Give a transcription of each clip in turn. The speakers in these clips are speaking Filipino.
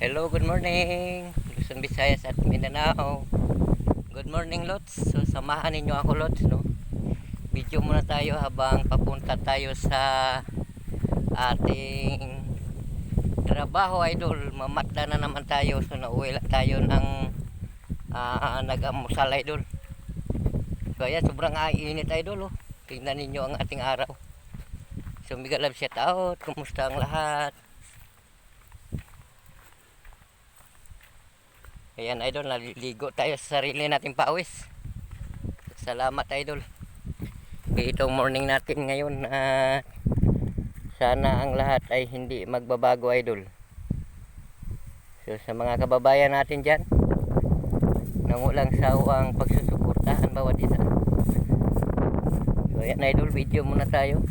Hello, good morning Luzon, Visayas at Mindanao. Good morning Lots. So samahan ninyo ako Lots, no? Video muna tayo habang papunta tayo sa ating trabaho, idol. Mamatda na naman tayo. So nauwi lang tayo ng nag-amusal, idol. So ayan, sobrang init, idol, oh. Tingnan ninyo ang ating araw. So mega love shout out. Kumusta ang lahat? Ayan, idol, naliligo tayo sa sarili nating pawis. Salamat, idol. Itong morning natin ngayon, sana ang lahat ay hindi magbabago, idol. So sa mga kababayan natin dyan, nang walang sawang pagsusuportahan bawat isa. So ayan, idol, video muna tayo.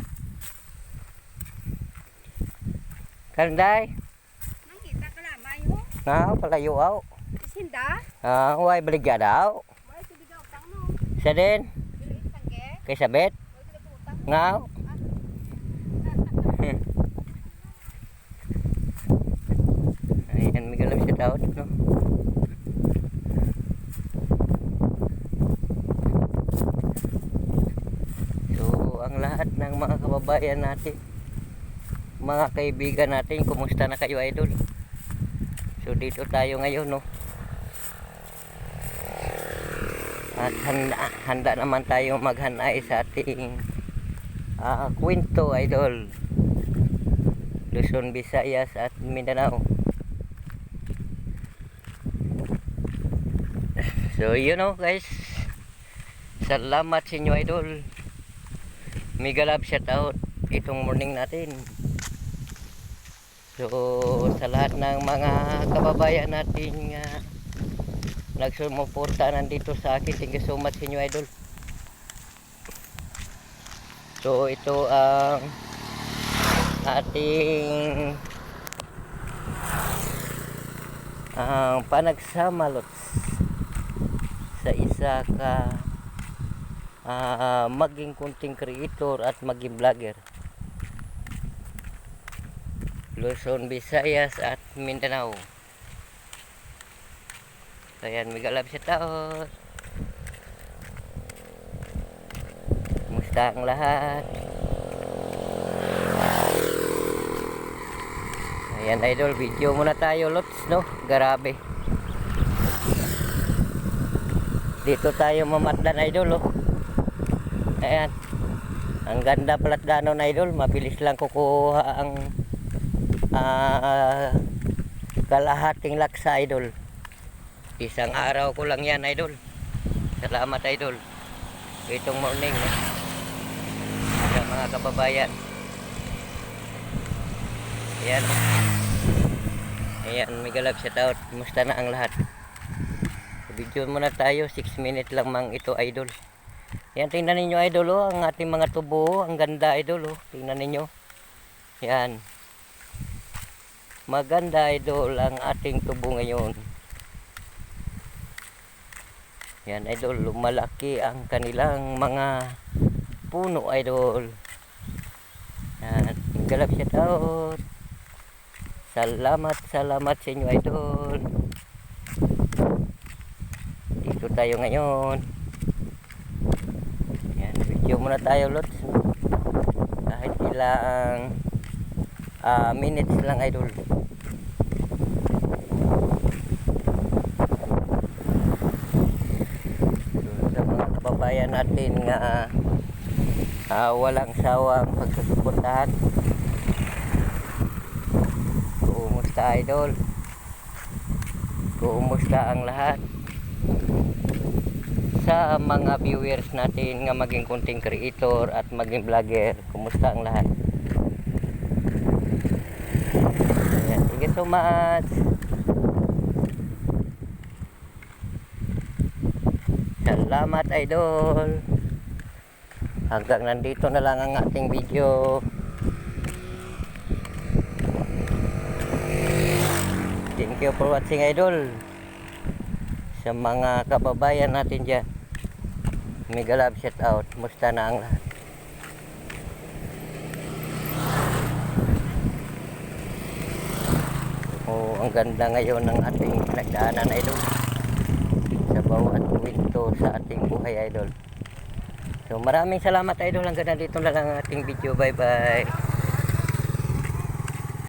Kanday? Mangita ka na, mayo. Palayo aw. Isinda? Huwag baligya daw. Wala sibigaw tang no. Sa din? Dili tangge. Kay sabet? Wala sila putang. Ngaw? Ayan, may galam siya tao, no? So, ang lahat ng mga kababayan natin, mga kaibigan natin, kumusta na kayo, idol? So, dito tayo ngayon, no? At handa naman tayo maghanay sa ating kwento, idol. Luzon, Visayas at Mindanao. So you know guys, salamat sa inyo, idol. Mega love shout out itong morning natin. So sa lahat ng mga kababayan natin nga nagsumuporta nandito sa akin, thank you so much sa inyo, idol. So ito ang ating panagsama, Lots, sa isa ka maging content creator at maging vlogger. Luzon, Visayas at Mindanao. Ayan, mega love shout out. Kumusta ang lahat? Ayan, idol, video muna tayo, Lots, no? Grabe. Dito tayo mamatdan, idol, oh. Ayan. Ang ganda pala't ganon, idol. Mabilis lang kukuha ang kalahating laksa, idol. Isang araw ko lang yan, idol. Salamat, idol. Itong morning, no? Sa mga kababayan. Ayan. Ayan, mega love shout out. Kumusta na ang lahat? Video muna tayo. 6 minutes lang mang ito, idol. Ayan, tingnan ninyo, idol, oh. Ang ating mga tubo. Ang ganda, idol, oh. Tingnan ninyo. Ayan. Maganda, idol, ang ating tubo ngayon. Yan, idol, lumalaki ang kanilang mga puno, idol. Yan, galap shout out. Salamat sa inyo, idol. Dito tayo ngayon. Yan, video muna tayo, Lots. Kahit ilang minutes lang, idol. Kababayan natin nga walang sawang pagsusuportahan. Kumusta, idol? Kumusta ang lahat sa mga viewers natin nga maging content creator at maging vlogger? Kumusta ang lahat? Ayan, thank you so much. Salamat, idol. Hanggang nandito na lang ang ating video. Thank you for watching, idol. Sa mga kababayan natin dyan, mega love shout out. Musta na ang lahat? O ang ganda ngayon ng ating pinagdaanan, idol. Sa bawat kwento sa ating buhay, idol. So maraming salamat, idol. Hanggang dito na lang ang ating video. Bye bye.